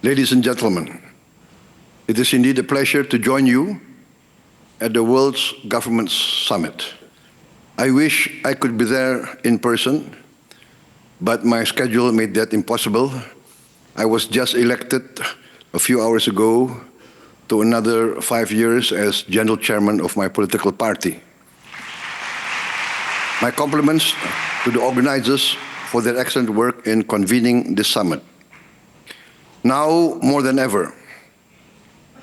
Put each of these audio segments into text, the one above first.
Ladies and gentlemen, it is indeed a pleasure to join you at the World's Government Summit. I wish I could be there in person, but my schedule made that impossible. I was just elected a few hours ago to another 5 years as General Chairman of my political party. My compliments to the organizers for their excellent work in convening this summit. Now, more than ever,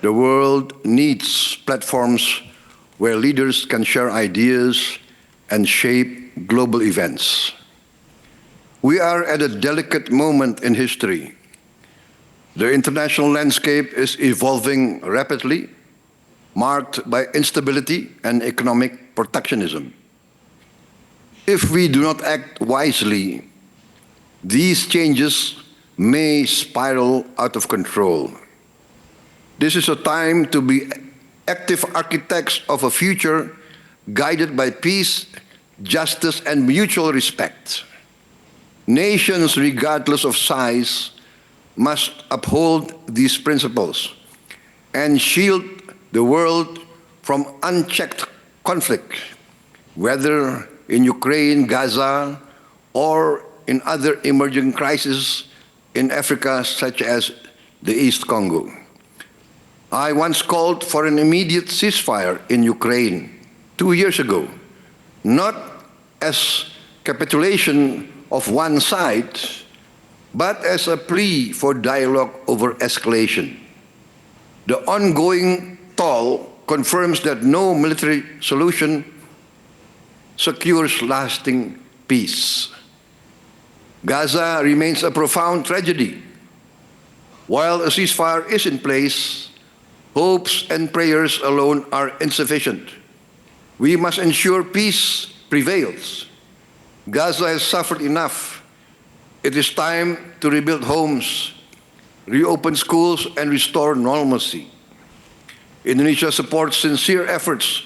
the world needs platforms where leaders can share ideas and shape global events. We are at a delicate moment in history. The international landscape is evolving rapidly, marked by instability and economic protectionism. If we do not act wisely, these changes may spiral out of control. This is a time to be active architects of a future guided by peace, justice, and mutual respect. Nations, regardless of size, must uphold these principles and shield the world from unchecked conflict, whether in Ukraine, Gaza, or in other emerging crises in Africa, such as the East Congo. I once called for an immediate ceasefire in Ukraine 2 years ago, not as capitulation of one side, but as a plea for dialogue over escalation. The ongoing toll confirms that no military solution secures lasting peace. Gaza remains a profound tragedy. While a ceasefire is in place, hopes and prayers alone are insufficient. We must ensure peace prevails. Gaza has suffered enough. It is time to rebuild homes, reopen schools, and restore normalcy. Indonesia supports sincere efforts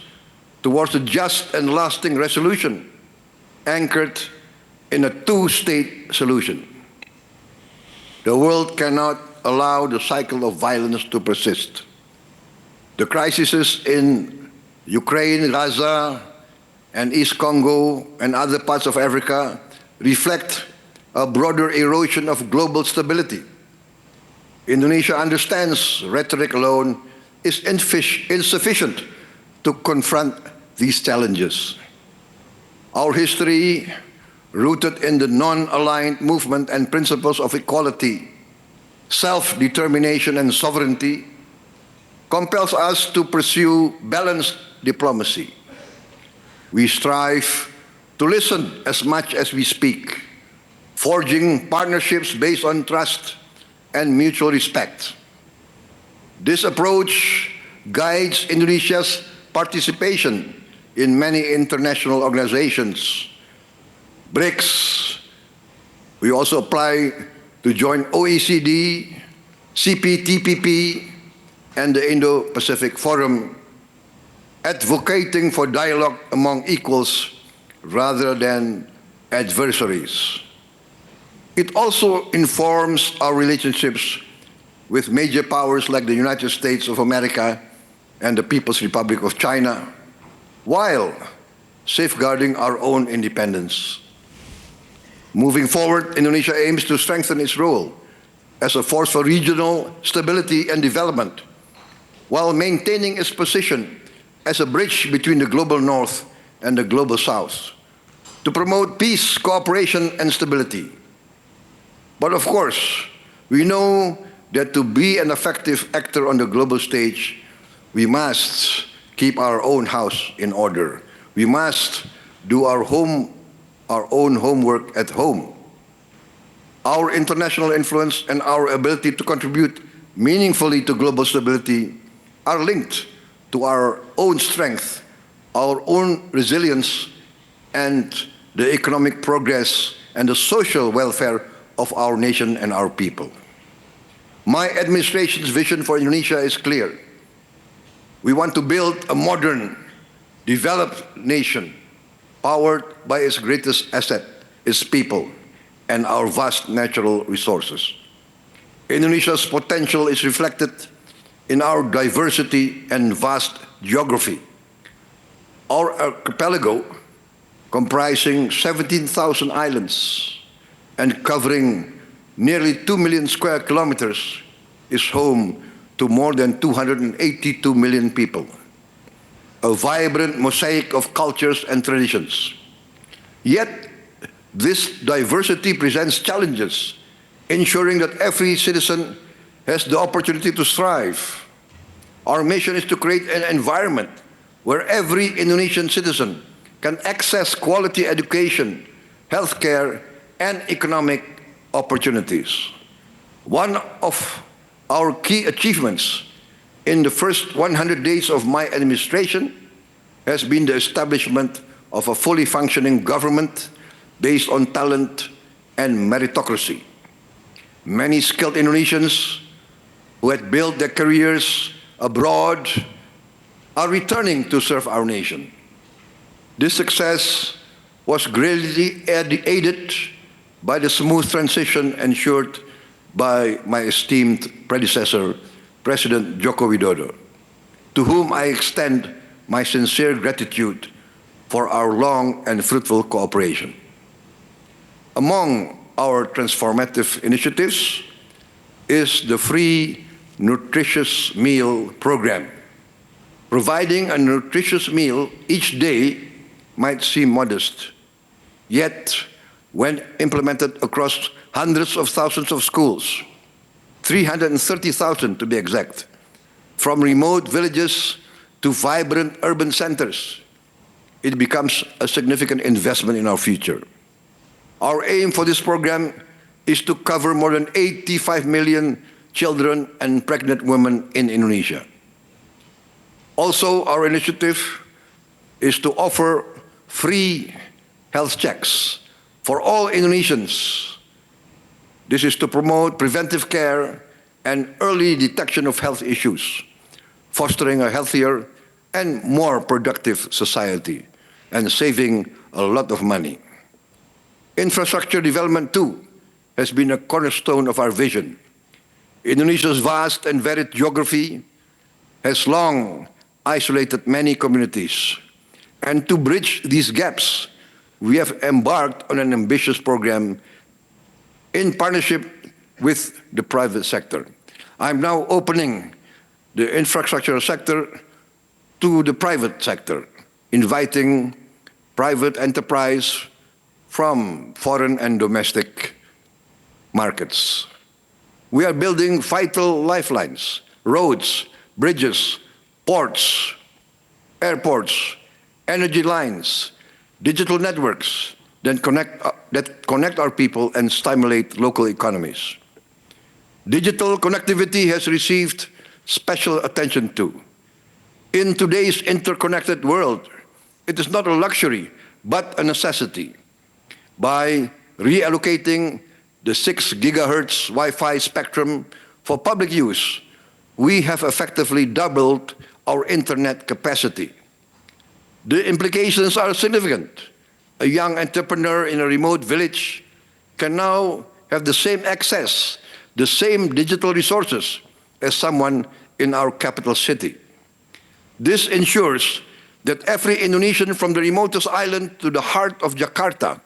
towards a just and lasting resolution, anchored in a two-state solution. The world cannot allow the cycle of violence to persist. The crises in Ukraine, Gaza, and East Congo, and other parts of Africa reflect a broader erosion of global stability. Indonesia understands rhetoric alone is insufficient to confront these challenges. Our history, rooted in the non-aligned movement and principles of equality, self-determination, and sovereignty, compels us to pursue balanced diplomacy. We strive to listen as much as we speak, forging partnerships based on trust and mutual respect. This approach guides Indonesia's participation in many international organizations. BRICS. We also apply to join OECD, CPTPP, and the Indo-Pacific Forum, advocating for dialogue among equals rather than adversaries. It also informs our relationships with major powers like the United States of America and the People's Republic of China, while safeguarding our own independence. Moving forward, Indonesia aims to strengthen its role as a force for regional stability and development, while maintaining its position as a bridge between the global north and the global south, to promote peace, cooperation, and stability. But of course, we know that to be an effective actor on the global stage, we must keep our own house in order. We must do our own homework at home. Our international influence and our ability to contribute meaningfully to global stability are linked to our own strength, our own resilience, and the economic progress and the social welfare of our nation and our people. My administration's vision for Indonesia is clear. We want to build a modern, developed nation powered by its greatest asset, its people, and our vast natural resources. Indonesia's potential is reflected in our diversity and vast geography. Our archipelago, comprising 17,000 islands and covering nearly 2 million square kilometers, is home to more than 282 million people, a vibrant mosaic of cultures and traditions. Yet, this diversity presents challenges, ensuring that every citizen has the opportunity to thrive. Our mission is to create an environment where every Indonesian citizen can access quality education, healthcare, and economic opportunities. One of our key achievements in the first 100 days of my administration has been the establishment of a fully functioning government based on talent and meritocracy. Many skilled Indonesians who had built their careers abroad are returning to serve our nation. This success was greatly aided by the smooth transition ensured by my esteemed predecessor, President Joko Widodo, to whom I extend my sincere gratitude for our long and fruitful cooperation. Among our transformative initiatives is the free nutritious meal program. Providing a nutritious meal each day might seem modest, yet when implemented across hundreds of thousands of schools, 330,000 to be exact, from remote villages to vibrant urban centers, it becomes a significant investment in our future. Our aim for this program is to cover more than 85 million children and pregnant women in Indonesia. Also, our initiative is to offer free health checks for all Indonesians. This is to promote preventive care and early detection of health issues, fostering a healthier and more productive society, and saving a lot of money. Infrastructure development, too, has been a cornerstone of our vision. Indonesia's vast and varied geography has long isolated many communities. And to bridge these gaps, we have embarked on an ambitious program in partnership with the private sector. I'm now opening the infrastructure sector to the private sector, inviting private enterprise from foreign and domestic markets. We are building vital lifelines, roads, bridges, ports, airports, energy lines, digital networks that connect our people and stimulate local economies. Digital connectivity has received special attention too. In today's interconnected world, it is not a luxury, but a necessity. By reallocating the 6 gigahertz Wi-Fi spectrum for public use, we have effectively doubled our internet capacity. The implications are significant. A young entrepreneur in a remote village can now have the same access, the same digital resources as someone in our capital city. This ensures that every Indonesian from the remotest island to the heart of Jakarta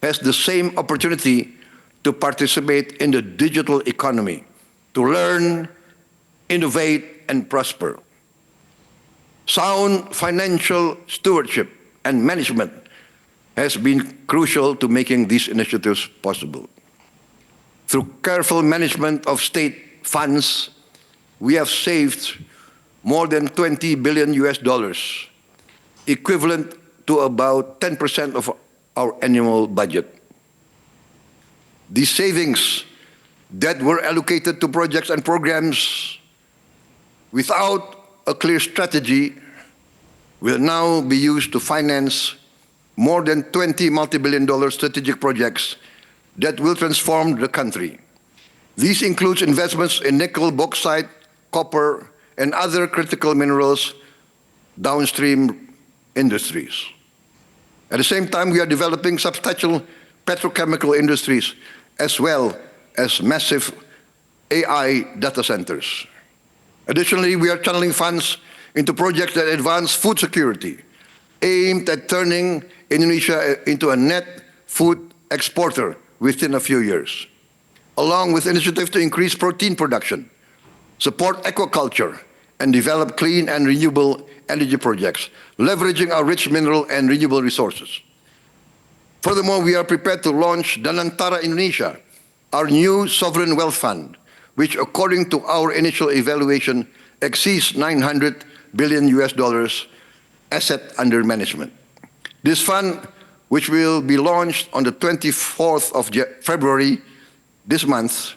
has the same opportunity to participate in the digital economy, to learn, innovate, and prosper. Sound financial stewardship and management has been crucial to making these initiatives possible. Through careful management of state funds, we have saved more than $20 billion, equivalent to about 10% of our annual budget. These savings that were allocated to projects and programs without a clear strategy will now be used to finance more than 20 multi-billion-dollar strategic projects that will transform the country. These include investments in nickel, bauxite, copper, and other critical minerals downstream industries. At the same time, we are developing substantial petrochemical industries as well as massive AI data centers. Additionally, we are channeling funds into projects that advance food security, aimed at turning Indonesia into a net food exporter within a few years, along with initiatives to increase protein production, support aquaculture, and develop clean and renewable energy projects, leveraging our rich mineral and renewable resources. Furthermore, we are prepared to launch Danantara Indonesia, our new sovereign wealth fund, which according to our initial evaluation exceeds $900 billion asset under management. This fund, which will be launched on the 24th of February this month,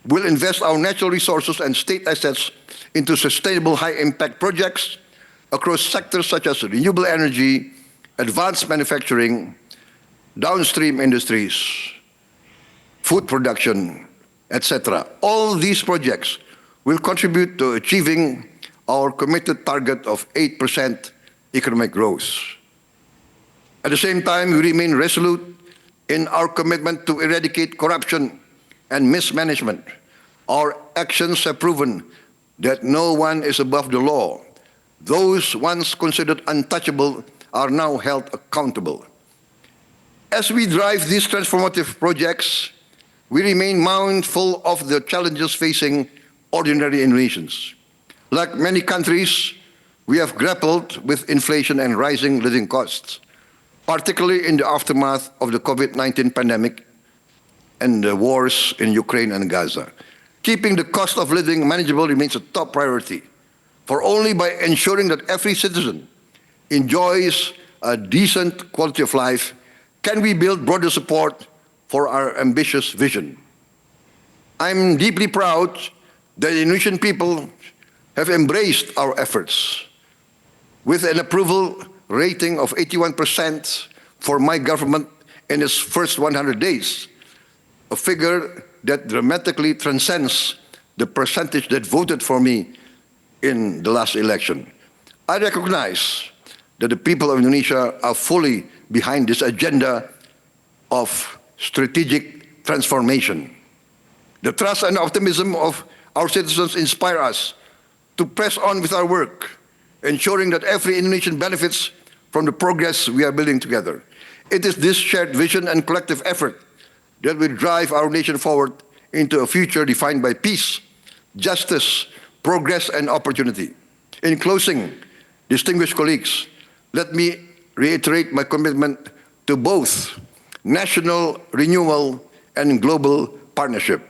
will invest our natural resources and state assets into sustainable high-impact projects across sectors such as renewable energy, advanced manufacturing, downstream industries, food production, etc. All these projects will contribute to achieving our committed target of 8% economic growth. At the same time, we remain resolute in our commitment to eradicate corruption and mismanagement. Our actions have proven that no one is above the law. Those once considered untouchable are now held accountable. As we drive these transformative projects, we remain mindful of the challenges facing ordinary Indonesians. Like many countries, we have grappled with inflation and rising living costs, particularly in the aftermath of the COVID-19 pandemic and the wars in Ukraine and Gaza. Keeping the cost of living manageable remains a top priority, for only by ensuring that every citizen enjoys a decent quality of life can we build broader support for our ambitious vision. I'm deeply proud that the Indonesian people have embraced our efforts. With an approval rating of 81% for my government in its first 100 days, a figure that dramatically transcends the percentage that voted for me in the last election. I recognize that the people of Indonesia are fully behind this agenda of strategic transformation. The trust and optimism of our citizens inspire us to press on with our work, ensuring that every Indonesian benefits from the progress we are building together. It is this shared vision and collective effort that will drive our nation forward into a future defined by peace, justice, progress, and opportunity. In closing, distinguished colleagues, let me reiterate my commitment to both national renewal and global partnership.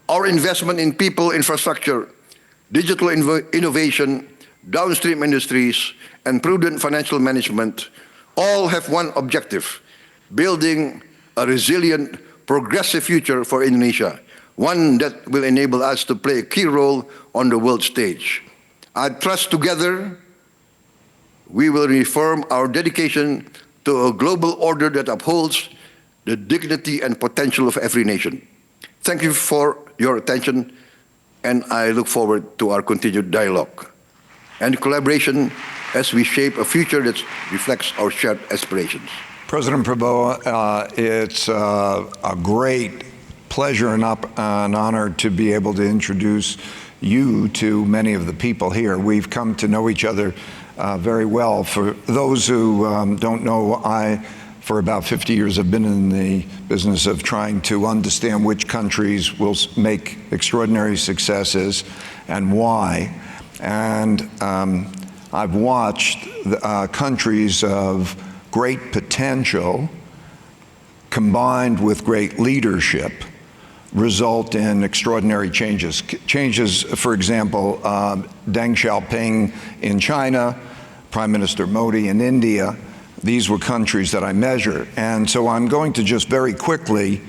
Our investment in people, infrastructure, digital innovation, downstream industries, and prudent financial management all have one objective: building a resilient, progressive future for Indonesia, one that will enable us to play a key role on the world stage. I trust together we will reaffirm our dedication to a global order that upholds the dignity and potential of every nation. Thank you for your attention, and I look forward to our continued dialogue and collaboration as we shape a future that reflects our shared aspirations. President Prabowo, it's a great pleasure and an honor to be able to introduce you to many of the people here. We've come to know each other very well. For those who don't know, I, for about 50 years, have been in the business of trying to understand which countries will make extraordinary successes and why. And I've watched countries of great potential combined with great leadership result in extraordinary changes. Changes, for example, Deng Xiaoping in China, Prime Minister Modi in India. These were countries that I measure. And so I'm going to just very quickly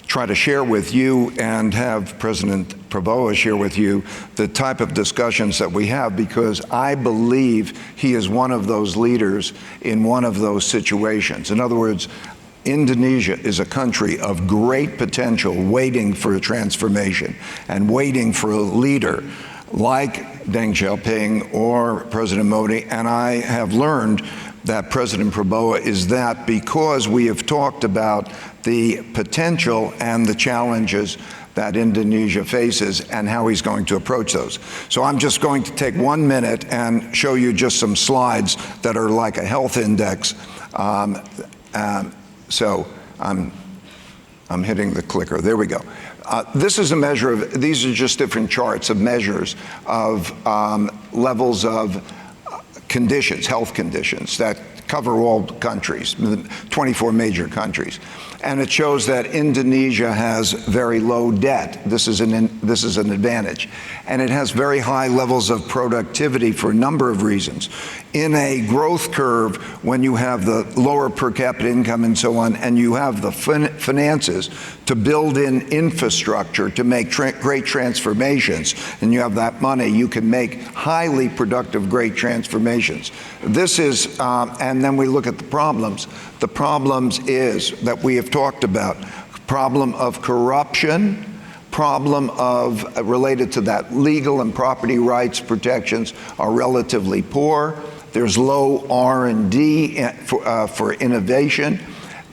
try to share with you and have President Prabowo share with you the type of discussions that we have, because I believe he is one of those leaders in one of those situations. In other words, Indonesia is a country of great potential waiting for a transformation and waiting for a leader like Deng Xiaoping or President Modi. And I have learned that President Prabowo is that because we have talked about the potential and the challenges that Indonesia faces and how he's going to approach those. So I'm just going to take 1 minute and show you just some slides that are like a health index. So I'm hitting the clicker. There we go. This is a measure of, these are just different charts of measures of levels of conditions, health conditions that cover all countries, 24 major countries. And it shows that Indonesia has very low debt. This is an advantage. And it has very high levels of productivity for a number of reasons. In a growth curve, when you have the lower per capita income and so on, and you have the finances to build in infrastructure to make great transformations, and you have that money, you can make highly productive, great transformations. This is, and then we look at the problems. The problems is that we have talked about, problem of corruption, problem of, related to that, legal and property rights protections are relatively poor. There's low R&D for innovation.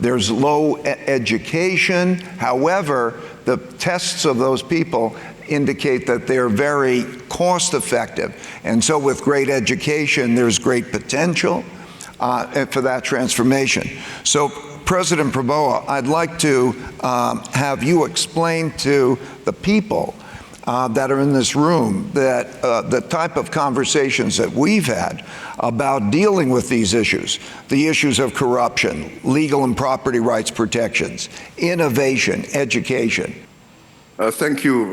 There's low education. However, the tests of those people indicate that they're very cost effective. And so with great education, there's great potential for that transformation. So President Prabowo, I'd like to have you explain to the people that are in this room that the type of conversations that we've had about dealing with these issues, the issues of corruption, legal and property rights protections, innovation, education. Thank you,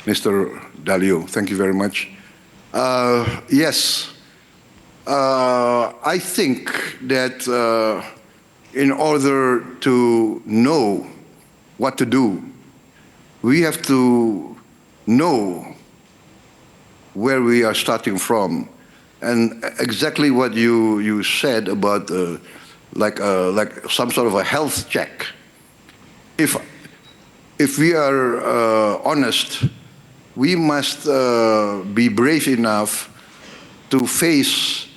Mr. Dalio. Thank you very much. Yes, I think that in order to know what to do, we have to know where we are starting from. And exactly what you said about like some sort of a health check. If we are honest, we must be brave enough to face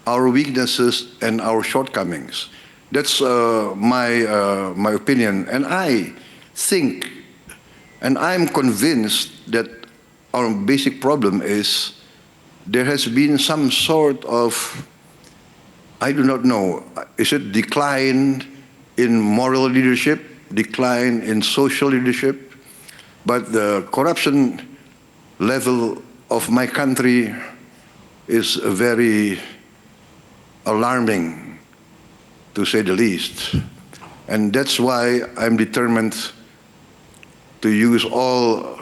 our weaknesses and our shortcomings. That's my opinion. And I think, and I'm convinced that our basic problem is there has been some sort of, I do not know, is it decline in moral leadership, decline in social leadership? But the corruption level of my country is very alarming, to say the least. And that's why I'm determined to use all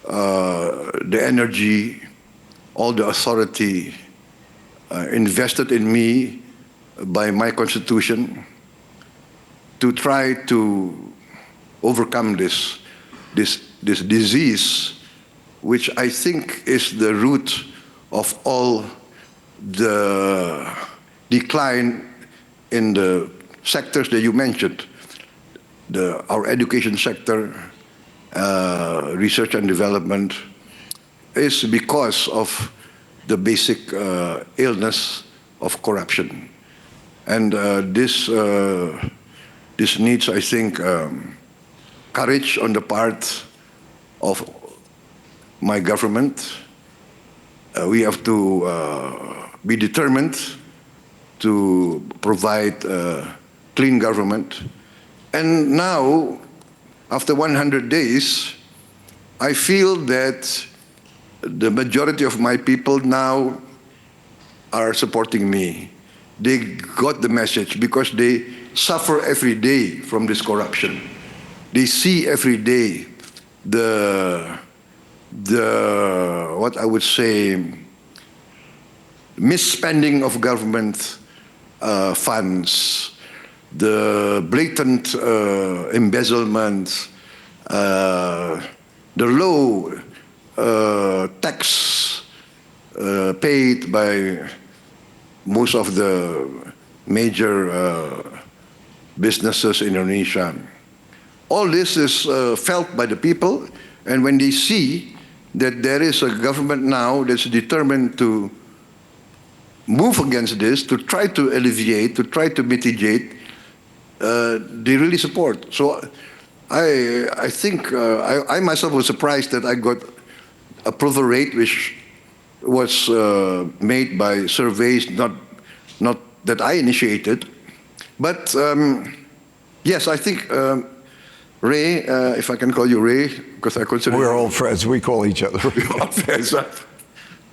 the energy, all the authority invested in me by my constitution to try to overcome this disease, which I think is the root of all the decline in the sectors that you mentioned, our education sector, research and development, is because of the basic illness of corruption. And this needs, I think, courage on the part of my government. We have to be determined to provide clean government. And now, after 100 days, I feel that the majority of my people now are supporting me. They got the message because they suffer every day from this corruption. They see every day the what I would say, misspending of government funds, the blatant embezzlement, the low tax paid by most of the major businesses in Indonesia. All this is felt by the people, and when they see that there is a government now that's determined to move against this, to try to alleviate, to try to mitigate, they really support. So I think I myself was surprised that I got approval rate which was made by surveys not that I initiated, but yes, I think Ray, if I can call you Ray, because I consider We're old friends. We call each other.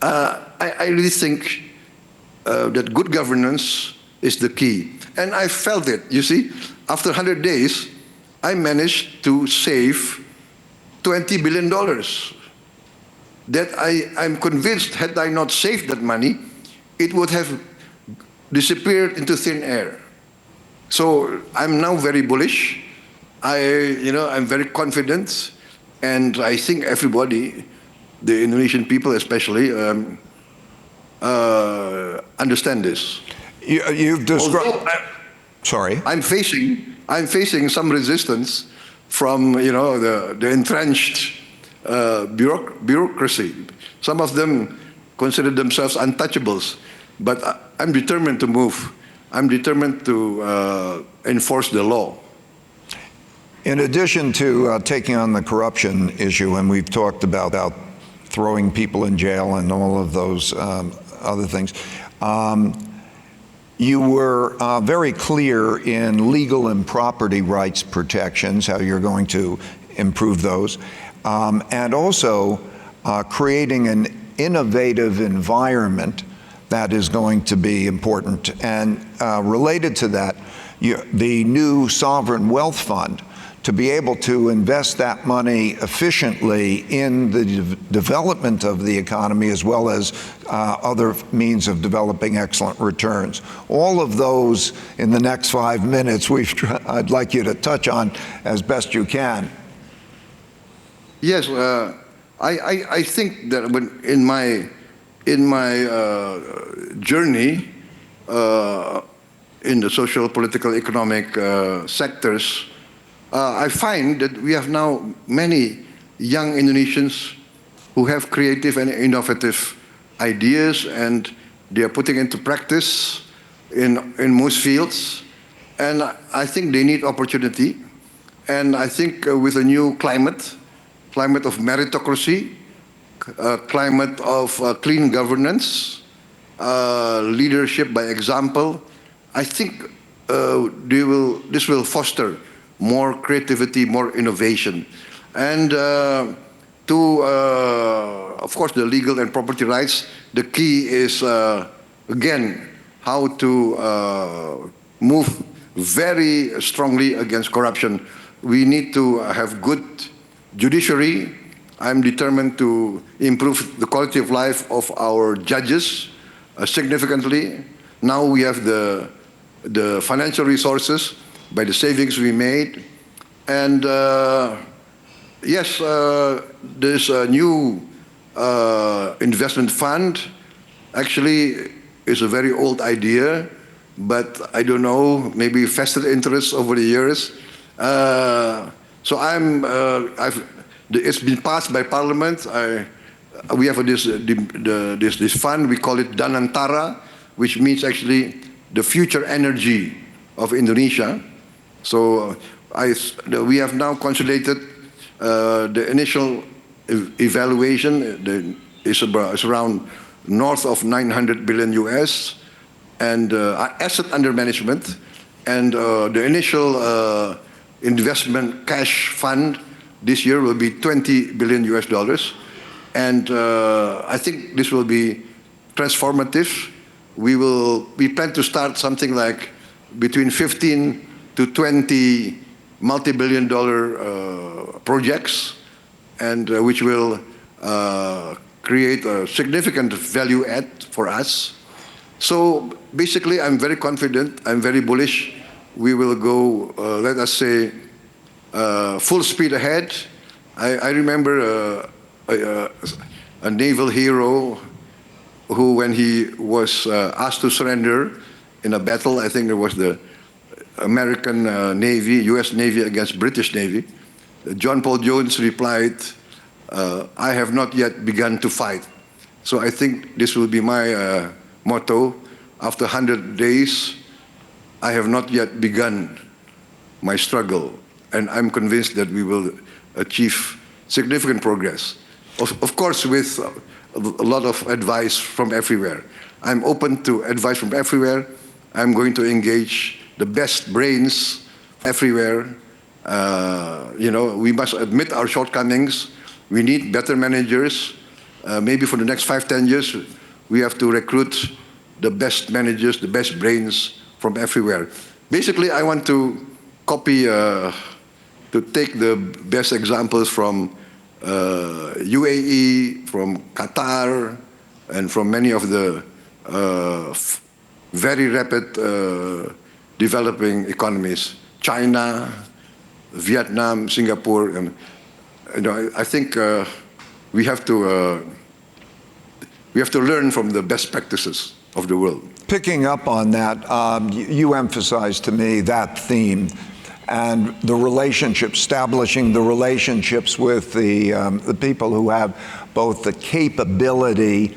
I really think that good governance is the key. And I felt it. You see, after 100 days, I managed to save $20 billion. That I'm convinced, had I not saved that money, it would have disappeared into thin air. So I'm now very bullish. I'm very confident, and I think everybody, the Indonesian people especially, understand this. You've described. Sorry. I'm facing some resistance from the entrenched bureaucracy. Some of them consider themselves untouchables, but I'm determined to move. I'm determined to enforce the law. In addition to taking on the corruption issue, and we've talked about throwing people in jail and all of those other things, you were very clear in legal and property rights protections, how you're going to improve those, and also creating an innovative environment that is going to be important. And related to that, the new sovereign wealth fund, to be able to invest that money efficiently in the development of the economy as well as other means of developing excellent returns. All of those in the next 5 minutes I'd like you to touch on as best you can. Yes, I think that when in my journey in the social, political, economic sectors, I find that we have now many young Indonesians who have creative and innovative ideas, and they are putting into practice in most fields. And I think they need opportunity. And I think with a new climate of meritocracy, climate of clean governance, leadership by example, I think this will foster more creativity, more innovation. And of course, the legal and property rights, the key is, again, how to move very strongly against corruption. We need to have good judiciary. I'm determined to improve the quality of life of our judges significantly. Now we have the financial resources by the savings we made. And yes, there's a new investment fund. Actually, it's a very old idea, but I don't know, maybe vested interests over the years. So it's been passed by Parliament. We have this fund, we call it Danantara, which means actually the future energy of Indonesia. So we have now consolidated the initial evaluation is around north of 900 billion US, and asset under management, and the initial investment cash fund this year will be 20 billion US dollars, and I think this will be transformative. We plan to start something like between 15 to 20 multi-billion-dollar projects, and which will create a significant value add for us. So basically, I'm very confident, I'm very bullish. We will go, let us say, full speed ahead. I remember a naval hero who, when he was asked to surrender in a battle, I think it was the American Navy, US Navy against British Navy, John Paul Jones replied, I have not yet begun to fight. So I think this will be my motto. After 100 days, I have not yet begun my struggle. and I'm convinced that we will achieve significant progress. Of course, with a lot of advice from everywhere. I'm open to advice from everywhere. I'm going to engage the best brains everywhere. We must admit our shortcomings. We need better managers. Maybe for the next 5-10 years, we have to recruit the best managers, the best brains from everywhere. Basically, I want to copy, to take the best examples from UAE, from Qatar, and from many of the very rapid developing economies, China, Vietnam, Singapore, and I think we have to learn from the best practices of the world. Picking up on that, you emphasized to me that theme and the relationship, establishing the relationships with the people who have both the capability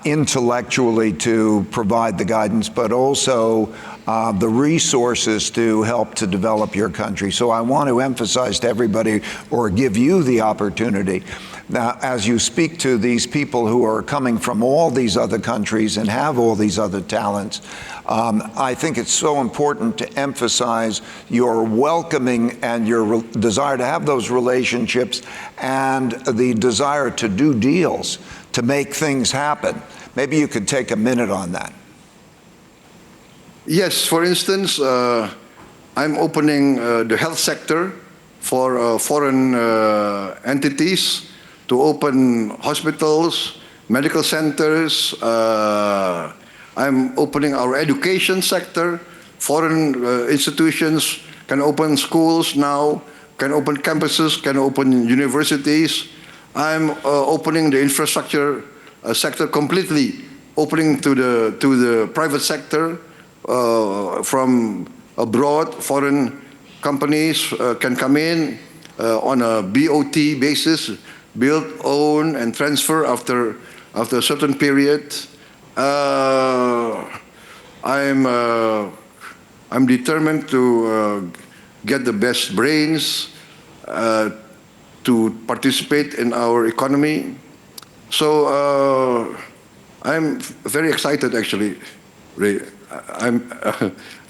intellectually to provide the guidance, but also the resources to help to develop your country. So I want to emphasize to everybody, or give you the opportunity, now as you speak to these people who are coming from all these other countries and have all these other talents, I think it's so important to emphasize your welcoming and your desire to have those relationships and the desire to do deals, to make things happen. Maybe you could take a minute on that. Yes, for instance, I'm opening the health sector for foreign entities to open hospitals, medical centers. I'm opening our education sector. Foreign institutions can open schools now, can open campuses, can open universities. I'm opening the infrastructure sector completely, opening to the private sector. From abroad, foreign companies can come in on a BOT basis, build, own, and transfer after a certain period. I'm determined to get the best brains to participate in our economy. So I'm very excited, actually, Ray.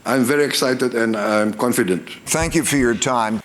I'm very excited and I'm confident. Thank you for your time.